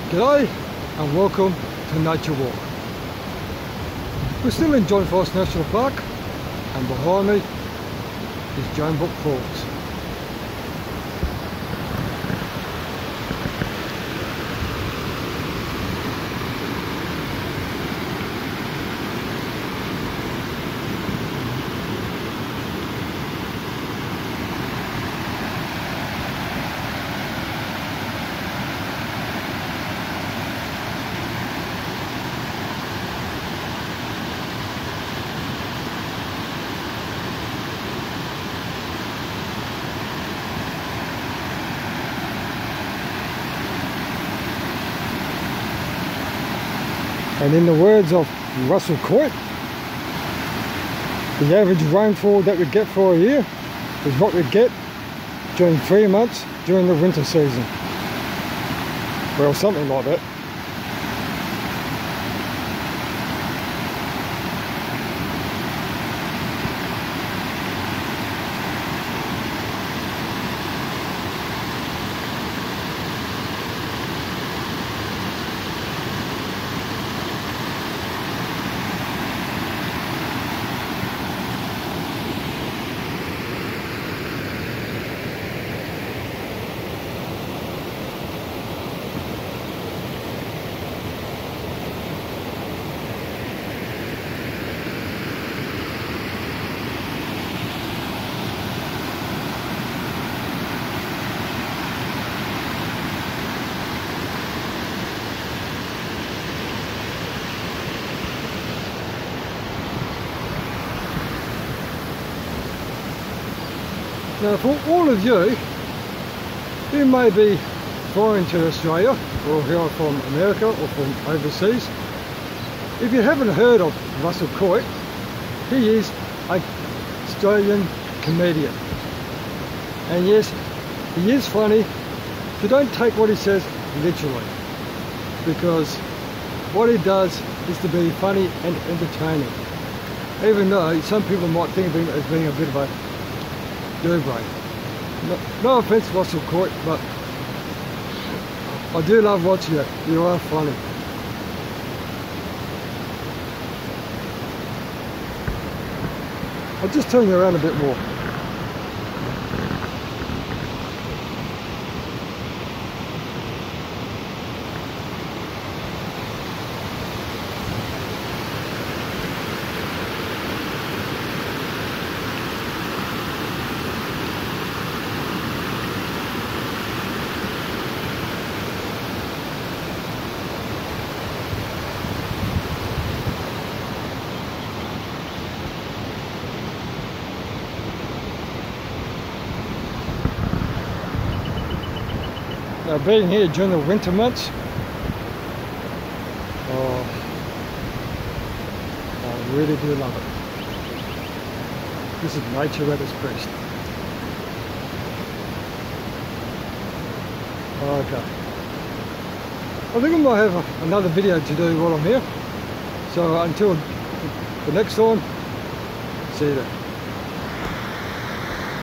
G'day and welcome to Nature Walk. We're still in John Forrest National Park and behind me is Joan Book Falls. And in the words of Russell Coight, the average rainfall that we get for a year is what we get during 3 months during the winter season. Well, something like that. Now for all of you who may be foreign to Australia or who are from America or from overseas, if you haven't heard of Russell Coight, he is an Australian comedian. And yes, he is funny, so don't take what he says literally, because what he does is to be funny and entertaining, even though some people might think of him as being a bit of a do-brain. No offence, Russell Coight, but I do love watching it. You are funny. I'll just turn you around a bit more. Now being here during the winter months, I really do love it. This is nature at its best. Okay. I think I might have another video to do while I'm here. So until the next time, see you then.